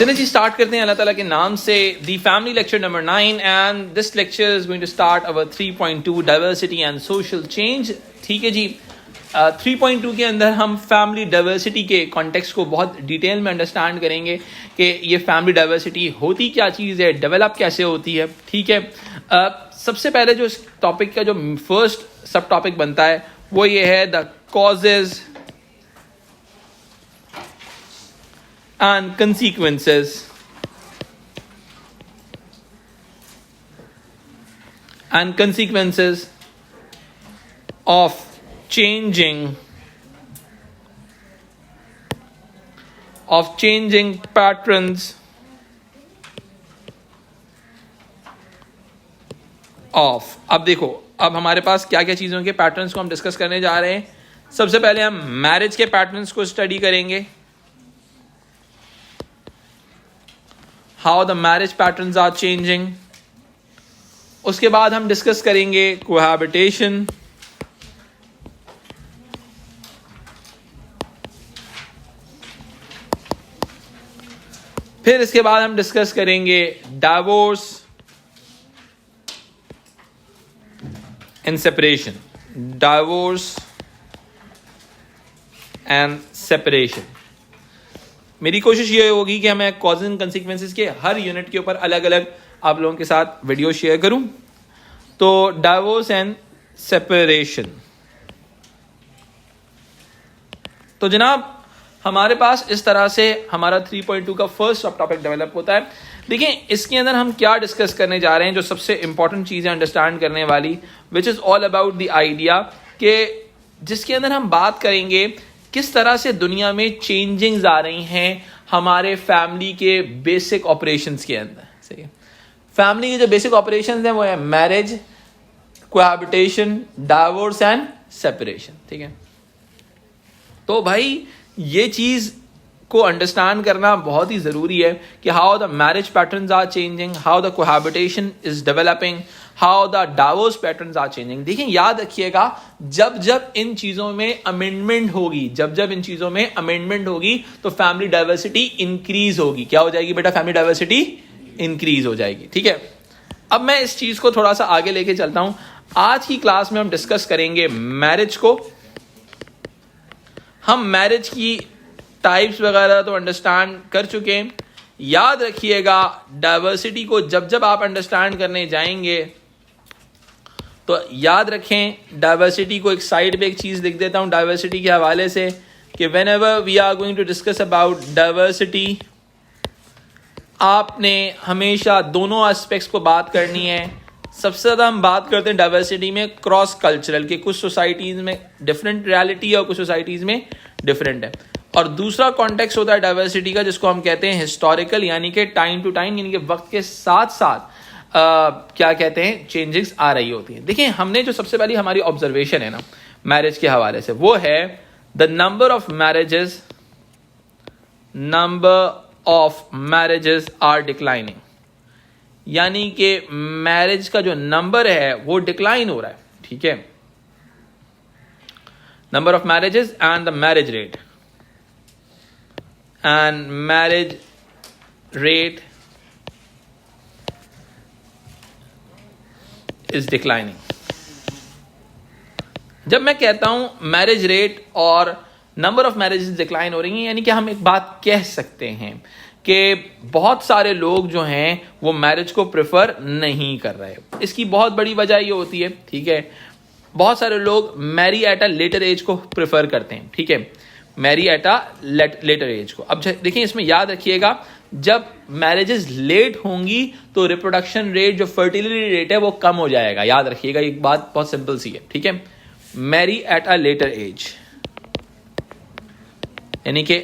चलिए जी स्टार्ट करते हैं अल्लाह ताला के नाम से। The family lecture number 9 and this lecture is going to start our 3.2 diversity and social change. ठीक है जी, 3.2 के अंदर हम फैमिली डाइवर्सिटी के कॉन्टेक्स्ट को बहुत डिटेल में अंडरस्टैंड करेंगे कि ये फैमिली डाइवर्सिटी होती क्या चीज़ है, डेवलप कैसे होती है। ठीक है, सबसे पहले जो इस टॉपिक का जो फर्स्ट सब टॉपिक बनता है वो ये है the causes and consequences of changing patterns of। अब देखो, अब हमारे पास क्या क्या चीजों के पैटर्न्स को हम डिस्कस करने जा रहे हैं। सबसे पहले हम मैरिज के पैटर्न्स को स्टडी करेंगे, how the marriage patterns are changing। उसके बाद हम डिस्कस करेंगे cohabitation, फिर इसके बाद हम डिस्कस करेंगे divorce and separation, divorce and separation। मेरी कोशिश ये होगी कि मैं कॉजेज एंड कंसिक्वेंसेस के हर यूनिट के ऊपर अलग अलग आप लोगों के साथ वीडियो शेयर करूं। तो डाइवोर्स एंड सेपरेशन, तो जनाब हमारे पास इस तरह से हमारा 3.2 का फर्स्ट सब टॉपिक डेवलप होता है। देखिए इसके अंदर हम क्या डिस्कस करने जा रहे हैं, जो सबसे इंपॉर्टेंट चीजें अंडरस्टैंड करने वाली, which is all about the idea के जिसके अंदर हम बात करेंगे किस तरह से दुनिया में चेंजिंग्स आ रही हैं हमारे फैमिली के बेसिक ऑपरेशंस के अंदर। सही है, फैमिली के जो बेसिक ऑपरेशंस हैं वो है marriage, cohabitation, divorce and separation. ठीक है, तो भाई ये चीज को अंडरस्टैंड करना बहुत ही जरूरी है कि how the marriage patterns are changing, how the cohabitation is developing, how the divorce patterns are changing. देखिए याद रखिएगा, जब जब इन चीजों में अमेंडमेंट होगी, तो फैमिली डाइवर्सिटी इंक्रीज होगी। क्या हो जाएगी बेटा? फैमिली डाइवर्सिटी इंक्रीज हो जाएगी। ठीक है, अब मैं इस चीज को थोड़ा सा आगे लेके चलता हूं। आज की क्लास में हम डिस्कस करेंगे मैरिज को। हम मैरिज की टाइप्स वगैरह तो अंडरस्टैंड कर चुके हैं। याद रखिएगा, डाइवर्सिटी को जब जब आप अंडरस्टैंड करने जाएंगे तो याद रखें, डाइवर्सिटी को एक साइड पे एक चीज लिख देता हूं डाइवर्सिटी के हवाले से कि whenever we are going to discuss about diversity, आपने हमेशा दोनों एस्पेक्ट्स को बात करनी है। सबसे ज्यादा हम बात करते हैं डाइवर्सिटी में क्रॉस कल्चरल के, कुछ सोसाइटीज में डिफरेंट रियलिटी है और कुछ सोसाइटीज में डिफरेंट है। और दूसरा कॉन्टेक्स्ट होता है डाइवर्सिटी का जिसको हम कहते हैं हिस्टोरिकल, यानी कि टाइम टू टाइम, यानी कि वक्त के साथ साथ क्या कहते हैं चेंजेस आ रही होती हैं। देखिए हमने जो सबसे पहली हमारी ऑब्जर्वेशन है ना मैरिज के हवाले से, वो है the number of marriages are declining, यानी कि मैरिज का जो नंबर है वो डिक्लाइन हो रहा है। ठीक है, number of marriages and the marriage rate, and marriage rate is declining। जब मैं कहता हूं मैरिज रेट और नंबर ऑफ मैरिजेस डिक्लाइन हो रही हैं, यानी कि हम एक बात कह सकते हैं कि बहुत सारे लोग जो हैं वो मैरिज को प्रेफर नहीं कर रहे। इसकी बहुत बड़ी वजह ये होती है, ठीक है, बहुत सारे लोग marry at a later age को प्रेफर करते हैं। ठीक है, marry at a later age को। अब देखिए इसमें याद रखिएगा, जब मैरिजेस लेट होंगी तो रिप्रोडक्शन रेट, जो फर्टिलिटी रेट है वो कम हो जाएगा। याद रखिएगा, एक बात बहुत सिंपल सी है। ठीक है, marry at a later age, यानी कि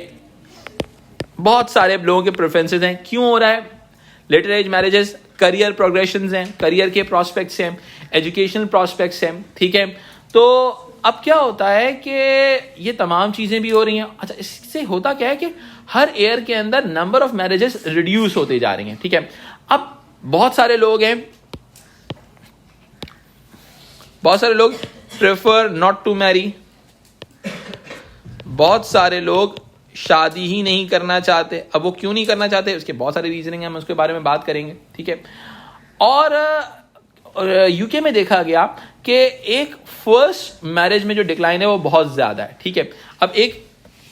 बहुत सारे लोगों के प्रेफरेंसेस हैं। क्यों हो रहा है later age marriages? Career progression हैं, करियर के प्रोस्पेक्ट्स हैं, एजुकेशनल प्रोस्पेक्ट्स हैं। ठीक है, तो अब क्या होता है कि ये तमाम चीजें भी हो रही हैं। अच्छा, इससे होता क्या है कि हर ईयर के अंदर नंबर ऑफ मैरिजेस रिड्यूस होते जा रही हैं। ठीक है, अब बहुत सारे लोग हैं, बहुत सारे लोग प्रेफर नॉट टू मैरी, बहुत सारे लोग शादी ही नहीं करना चाहते। अब वो क्यों नहीं करना चाहते, उसके बहुत सारे रीजनिंग है, हम उसके बारे में बात करेंगे, ठीक है। और यूके में देखा गया कि एक फर्स्ट मैरिज में जो डिक्लाइन है वो बहुत ज़्यादा है, ठीक है। अब एक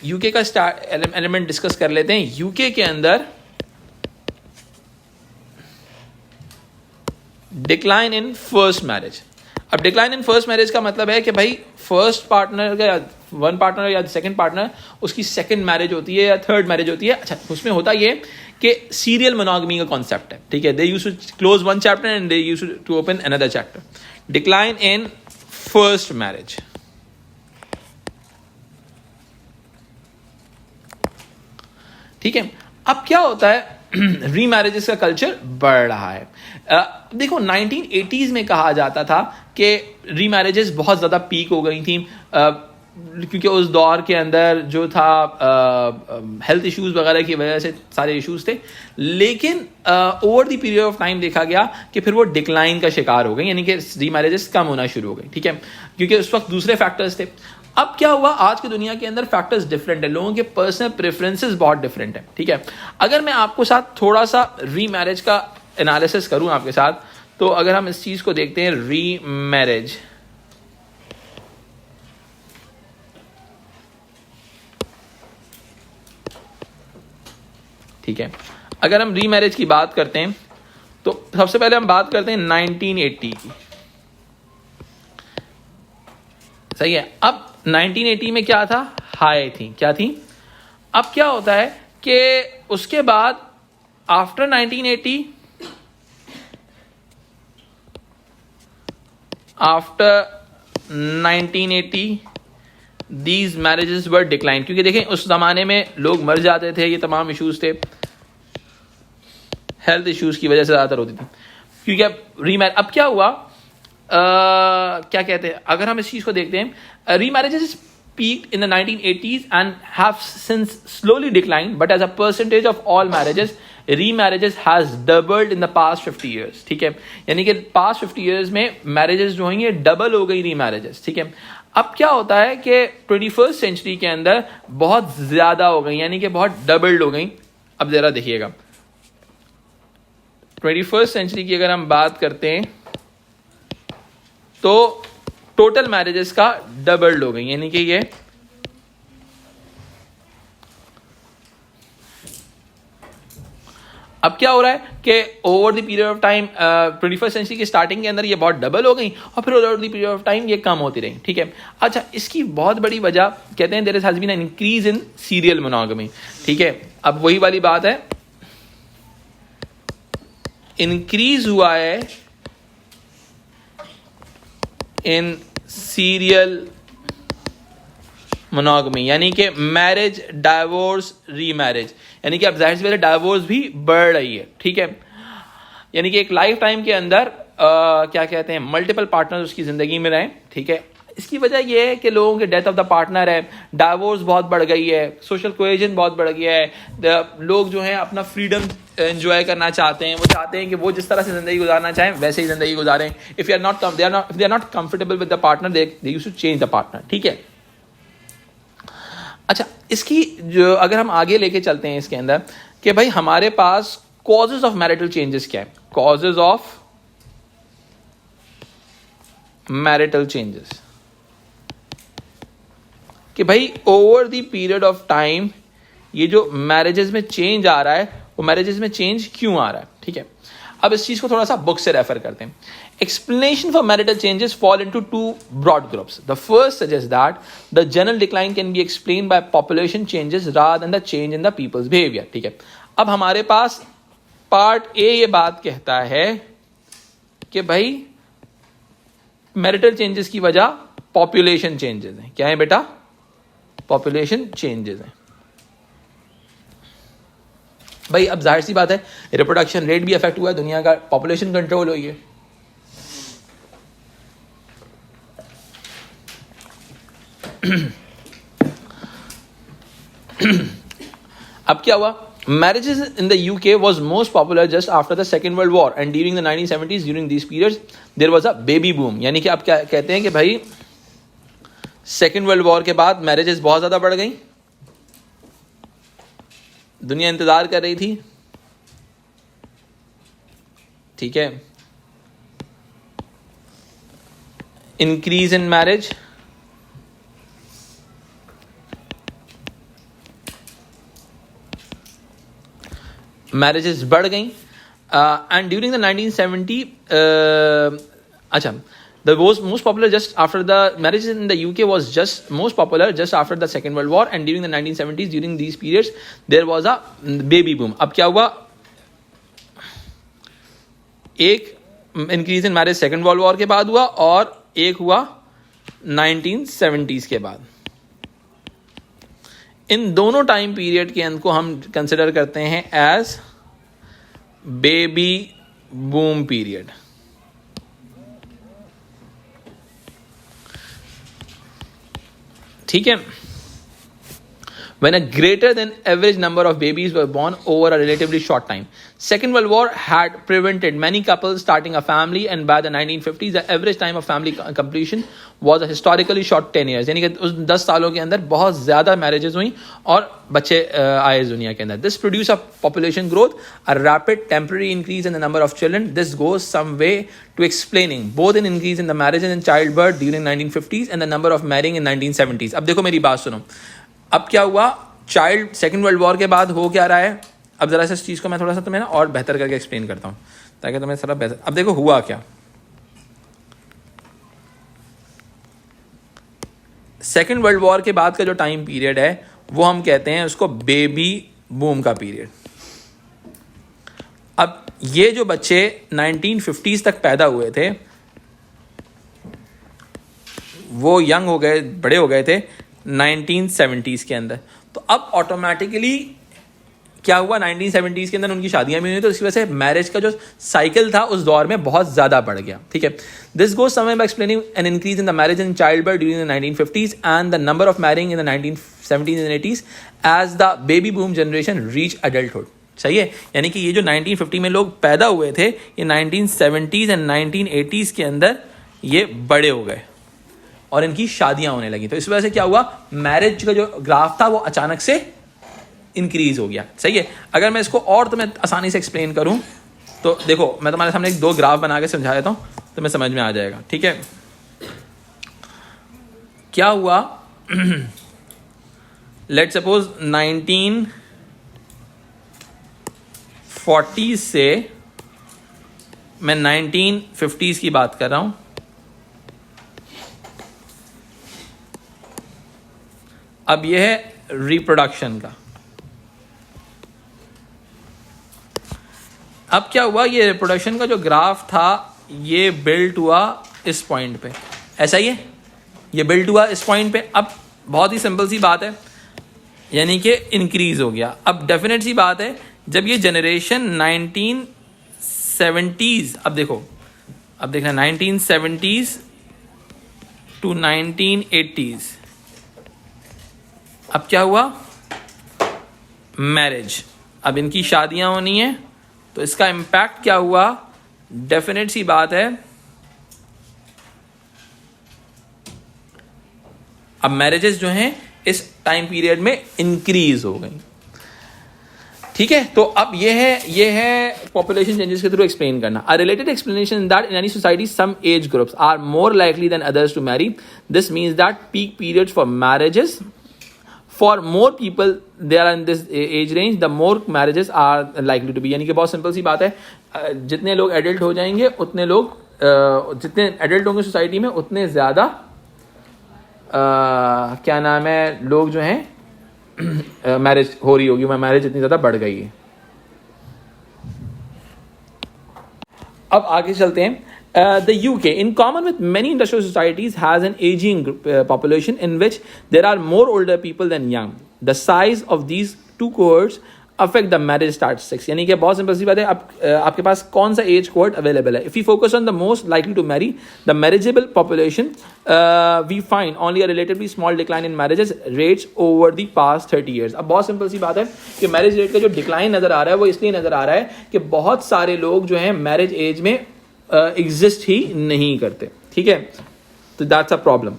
यूके का एलिमेंट डिस्कस कर लेते हैं। यूके के अंदर डिक्लाइन इन फर्स्ट मैरिज। अब डिक्लाइन इन फर्स्ट मैरिज का मतलब है कि भाई फर्स्ट पार्टनर का, वन पार्टनर या सेकंड पार्टनर, उसकी सेकंड मैरिज होती है या थर्ड मैरिज होती है। अच्छा, उसमें होता ये कि सीरियल मोनोगमी का कॉन्सेप्ट है, ठीक है। They used to close one chapter and they used to open another chapter. Decline in first marriage, ठीक है। अब क्या होता है, रीमैरिजेस का कल्चर बढ़ रहा है। देखो 1980s में कहा जाता था कि रीमैरिजेस बहुत ज़्यादा पीक हो गई थी, क्योंकि उस दौर के अंदर जो था हेल्थ इश्यूज वगैरह की वजह से सारे इश्यूज थे। लेकिन over the period of time देखा गया कि फिर वो डिक्लाइन का शिकार हो गई, यानी कि रीमैरिजेस कम होना शुरू हो गई, ठीक है, क्योंकि उस वक्त दूसरे फैक्टर्स थे। अब क्या हुआ, आज की दुनिया के अंदर फैक्टर्स डिफरेंट है, लोगों के पर्सनल प्रेफरेंसेस बहुत डिफरेंट है, ठीक है। अगर मैं आपको साथ थोड़ा सा रीमैरिज का एनालिसिस करूं आपके साथ, तो अगर हम इस चीज को देखते हैं, रीमैरिज, ठीक है। अगर हम रीमैरिज की बात करते हैं तो सबसे पहले हम बात करते हैं 1980 की, सही है। अब 1980 में क्या था, हाई थी, क्या थी। अब क्या होता है कि उसके बाद after 1980, after 1980 these marriages were decline, क्योंकि देखें उस जमाने में लोग मर जाते थे, ये तमाम इश्यूज थे, हेल्थ इश्यूज की वजह से ज्यादातर होती थी। क्योंकि अब क्या हुआ, क्या कहते हैं, अगर हम इस चीज को देखते हैं, remarriages peaked in the 1980s and have since slowly declined, but as a percentage of all marriages, remarriages has doubled in the past 50 years, ठीक है। यानी कि past 50 years में marriages जो हैं ये डबल हो गई remarriages, ठीक है। अब क्या होता है कि 21st सेंचुरी के अंदर बहुत ज्यादा हो गई, यानी कि बहुत डबल्ड हो गई। अब जरा देखिएगा, 21st सेंचुरी की अगर हम बात करते हैं तो टोटल मैरिजेस का डबल्ड हो गई, यानी कि ये अब क्या हो रहा है कि over the period of time 21st century की स्टार्टिंग के अंदर ये बहुत डबल हो गई और फिर over the period of time ये कम होती रही, ठीक है। अच्छा, इसकी बहुत बड़ी वजह कहते हैं there has been an increase in serial monogamy, ठीक है। अब वही वाली बात है, इंक्रीज हुआ है इन सीरियल मोनोगमी, यानी कि मैरिज, डाइवोर्स, रीमैरिज, यानी कि अब जाहिर सी बात है डाइवोर्स भी बढ़ रही है, ठीक है। यानी कि एक लाइफ टाइम के अंदर क्या कहते हैं, मल्टीपल पार्टनर्स उसकी जिंदगी में रहे, ठीक है। इसकी वजह यह है कि लोगों के डेथ ऑफ द पार्टनर है, डाइवोर्स बहुत बढ़ गई है, सोशल कोहेजन बहुत बढ़ गया है, लोग जो हैं अपना फ्रीडम एंजॉय करना चाहते हैं, वो चाहते हैं कि वो जिस तरह से जिंदगी गुजारना चाहें वैसे ही जिंदगी गुजारें। If they are not comfortable with the partner, they used to change the partner, ठीक है। अच्छा, इसकी जो अगर हम आगे लेके चलते हैं इसके अंदर कि भाई हमारे पास कॉजेज ऑफ मैरिटल चेंजेस क्या है, कॉजेज ऑफ मैरिटल चेंजेस, कि भाई over the period of time ये जो मैरिजेस में चेंज आ रहा है वो मैरिजेस में चेंज क्यों आ रहा है, ठीक है। अब इस चीज को थोड़ा सा बुक से रेफर करते हैं। Explanation for marital changes fall into two broad groups. The first suggests that the general decline can be explained by population changes rather than the change in the people's behavior. ठीक है, अब हमारे पास part A ये बात कहता है कि भाई मैरिटल चेंजेस की वजह पॉपुलेशन चेंजेस हैं। क्या है बेटा? पॉपुलेशन चेंजेस हैं। भाई अब जाहिर सी बात है रिप्रोडक्शन रेट भी अफेक्ट हुआ है, दुनिया का पॉपुलेशन कंट्रोल हुई है। अब क्या हुआ, marriages in the UK was most popular just after the Second World War and during the 1970s, during these periods there was a baby boom। यानी कि आप क्या कहते हैं कि भाई सेकेंड वर्ल्ड वॉर के बाद मैरिजेस बहुत ज्यादा बढ़ गई दुनिया इंतजार कर रही थी, ठीक है। इंक्रीज इन मैरिज, मैरिजेस बढ़ गई एंड ड्यूरिंग द 1970 अच्छा the most popular just after the marriages in the UK was just most popular just after the Second World War and during the 1970s during these periods there was a baby boom. अब क्या हुआ, एक increase in marriage second world war के बाद हुआ और एक हुआ 1970s के बाद। इन दोनों टाइम पीरियड के अंत को हम कंसिडर करते हैं एज बेबी बूम पीरियड। ठीक है। When a greater than average number of babies were born over a relatively short time. Second World War had prevented many couples starting a family and by the 1950s the average time of family completion was a historically short 10 years. यानी कि उस 10 सालों के अंदर बहुत ज़्यादा marriages हुई और बच्चे आए इस दुनिया के अंदर. This produced a population growth, a rapid temporary increase in the number of children. This goes some way to explaining both an increase in the marriages and childbirth during 1950s and the number of marrying in 1970s. अब देखो मेरी बात सुनो, अब क्या हुआ, child second world war के बाद हो क्या रहा है, अब जरा सा इस चीज़ को मैं थोड़ा सा तुम्हें ना और बेहतर करके एक्सप्लेन करता हूँ ताकि तुम्हें थोड़ा बेहतर। अब देखो हुआ क्या, सेकेंड वर्ल्ड वॉर के बाद का जो टाइम पीरियड है वो हम कहते हैं उसको बेबी बूम का पीरियड। अब ये जो बच्चे 1950s तक पैदा हुए थे वो यंग हो गए, बड़े हो गए थे 1970s के अंदर, तो अब ऑटोमेटिकली क्या हुआ, 1970s के अंदर उनकी शादियां भी हुई, तो इसकी वजह से मैरिज का जो साइकिल था उस दौर में बहुत ज़्यादा बढ़ गया. ठीक है. This goes somewhere by explaining an increase in the marriage and child birth during the 1950s and the number of marrying in the 1970s and 80s as the baby boom generation reach adulthood. सही है. यानी कि ये जो 1950 में लोग पैदा हुए थे ये 1970s एंड 1980s के अंदर ये बड़े हो गए और इनकी शादियां होने लगी. तो इस वजह से क्या हुआ, मैरिज का जो ग्राफ था वो अचानक से इंक्रीज हो गया. सही है. अगर मैं इसको और तुम्हें आसानी से एक्सप्लेन करूं तो देखो मैं तुम्हारे सामने एक दो ग्राफ बना के समझा देता हूं तो मैं समझ में आ जाएगा. ठीक है. क्या हुआ, लेट सपोज 1940 से मैं 1950s की बात कर रहा हूं. अब यह है रिप्रोडक्शन का. अब क्या हुआ, ये रिप्रोडक्शन का जो ग्राफ था ये बिल्ट हुआ इस पॉइंट पे. ऐसा ही है, ये बिल्ट हुआ इस पॉइंट पे. अब बहुत ही सिंपल सी बात है, यानी कि इंक्रीज हो गया. अब डेफिनेट सी बात है, जब ये जनरेशन 1970s, अब देखो, अब देखना 1970s टू 1980s, अब क्या हुआ, मैरिज. अब इनकी शादियां होनी है तो इसका इम्पैक्ट क्या हुआ, डेफिनेट सी बात है अब मैरिजेस जो हैं इस टाइम पीरियड में इंक्रीज हो गई. ठीक है. तो अब ये है पॉपुलेशन चेंजेस के थ्रू एक्सप्लेन करना. A related explanation that in any society some age groups are more likely than others to marry. This means that peak periods for marriages for more people they are in this age range, the more marriages are likely to be. यानी कि बहुत simple सी बात है, जितने लोग adult हो जाएंगे उतने लोग, जितने एडल्ट होंगे सोसाइटी में उतने ज़्यादा क्या नाम है, लोग जो हैं मैरिज हो रही होगी, मैरिज इतनी ज़्यादा बढ़ गई है. अब आगे चलते हैं. The UK, in common with many industrial societies, has an aging population in which there are more older people than young. The size of these two cohorts affect the marriage statistics. यानी कि बहुत simple सी बात है, आपके पास कौन सा as cohort available है. If we focus on the most likely to marry, the marriageable population, we find only a relatively small decline in marriages rates over the past 30 years. अब बहुत सिंपल सी बात है कि मैरिज रेट का जो decline नजर आ रहा है वो इसलिए नजर आ रहा है कि बहुत सारे लोग जो हैं मैरिज एज में एग्जिस्ट ही नहीं करते. ठीक है. तो that's a problem.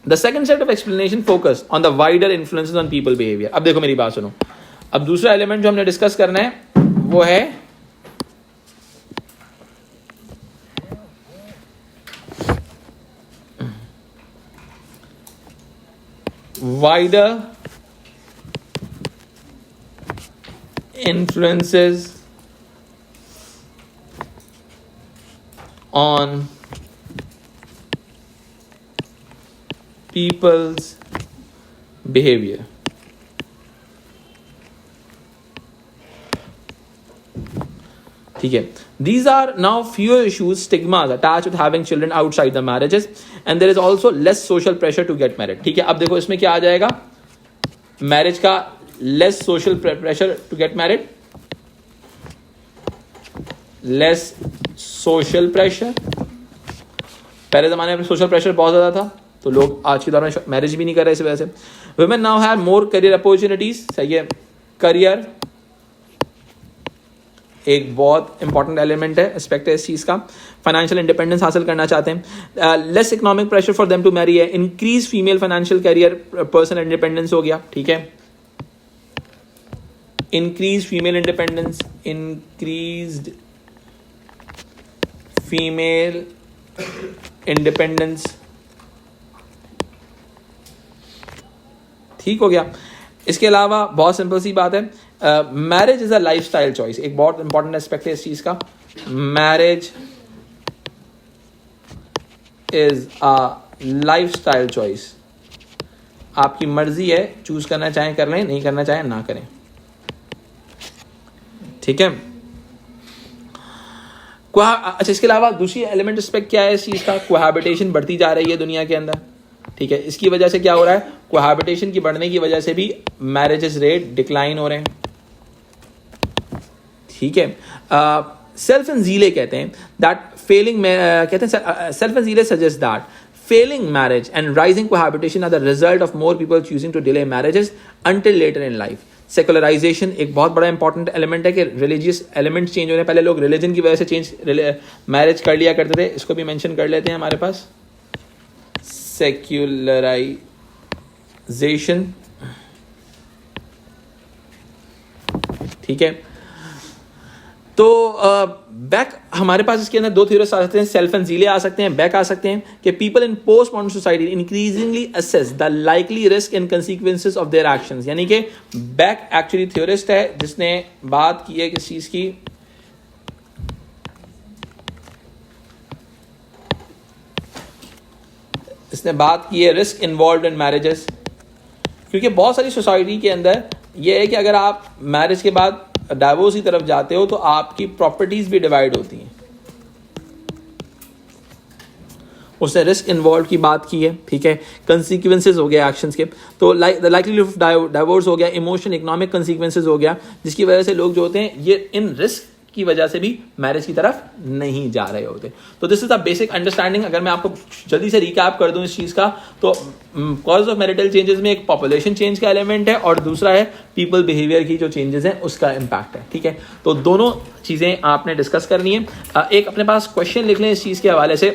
The second set of explanation focus on the wider influences on people behaviour. अब देखो मेरी बात सुनो, अब दूसरा एलिमेंट जो हमने डिस्कस करना है वो है wider influences on people's behavior. ठीक है. These are now fewer issues, stigmas attached with having children outside the marriages, and there is also less social pressure to get married. ठीक है. अब देखो इसमें क्या आ जाएगा, मैरिज का less social pressure to get married, less social pressure. पहले जमाने में सोशल प्रेशर बहुत ज्यादा था, तो लोग आज के दौर में मैरिज भी नहीं कर रहे इस वजह से. Women now have more career opportunities. सही है. करियर एक बहुत इंपॉर्टेंट एलिमेंट है, एस्पेक्ट है इस चीज का. फाइनेंशियल इंडिपेंडेंस हासिल करना चाहते हैं. Less economic pressure for them to marry है. Increase female financial career, personal independence हो गया. ठीक है. Increase female independence, increased female independence. ठीक हो गया. इसके अलावा बहुत सिंपल सी बात है, marriage is a life style choice. एक बहुत इंपॉर्टेंट एस्पेक्ट है इस चीज का. Marriage is a life style choice. आपकी मर्जी है, चूज करना चाहें कर लें, नहीं करना चाहें ना करें. ठीक है. अच्छा, इसके अलावा दूसरी एलिमेंट एस्पेक्ट क्या है इस चीज का, कोहैबिटेशन बढ़ती जा रही है दुनिया के अंदर. ठीक है. इसकी वजह से क्या हो रहा है, कोहैबिटेशन की बढ़ने की वजह से भी मैरिजेस रेट डिक्लाइन हो रहे हैं. ठीक है. सेल्फ एंड जीले कहते हैं दैट फेलिंग, कहते हैं सेल्फ एंड जीले suggest that failing marriage and rising cohabitation are the result of more people choosing to delay marriages until later in life. Secularisation एक बहुत बड़ा इंपॉर्टेंट एलिमेंट है कि रिलीजियस एलिमेंट चेंज हो रहे हैं. पहले लोग रिलीजन की वजह से मैरिज कर लिया करते थे. इसको भी मेंशन कर लेते हैं हमारे पास, सेक्युलराइजेशन. ठीक है. तो बैक हमारे पास इसके अंदर दो थ्योरीज आ सकते हैं. सेल्फ एंड जीले आ सकते हैं, बैक आ सकते हैं. कि people in post modern society increasingly assess the likely risk and consequences of their actions. यानी कि बैक एक्चुअली थ्योरिस्ट है जिसने बात की है किस चीज की, इसने बात की है रिस्क इन्वॉल्व इन मैरिजेस. क्योंकि बहुत सारी सोसाइटी के अंदर यह है कि अगर आप मैरिज के बाद डाइवोर्स की तरफ जाते हो तो आपकी प्रॉपर्टीज भी डिवाइड होती हैं. उसने रिस्क इन्वॉल्व की बात की है. ठीक है. कंसिक्वेंसेस हो गया एक्शंस के, तो द लाइकलीहुड ऑफ डाइवोर्स हो गया, इमोशनल इकोनॉमिक कंसिक्वेंसेस हो गया, जिसकी वजह से लोग जो होते हैं ये इन रिस्क की वजह से भी मैरिज की तरफ नहीं जा रहे होते. तो this is the basic understanding. अगर मैं आपको जल्दी से रिकैप कर दूं इस चीज का, तो कॉज ऑफ मैरिटल चेंजेस में एक पॉपुलेशन चेंज का एलिमेंट है और दूसरा है पीपल बिहेवियर की जो चेंजेस हैं उसका इम्पैक्ट है. ठीक है. तो दोनों चीजें आपने डिस्कस करनी है. एक अपने पास क्वेश्चन लिख लें इस चीज के हवाले से.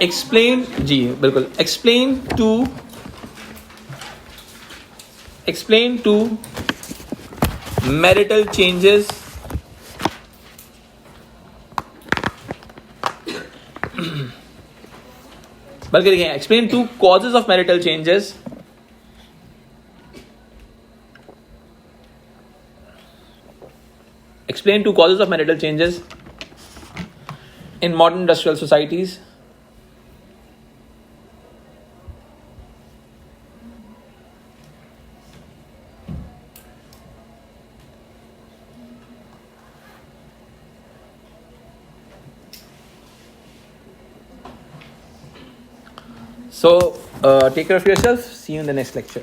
एक्सप्लेन, जी बिल्कुल, एक्सप्लेन टू marital changes बल्कि लिखें explain to causes of marital changes explain to causes of marital changes in modern industrial societies. So, take care of yourself. See you in the next lecture.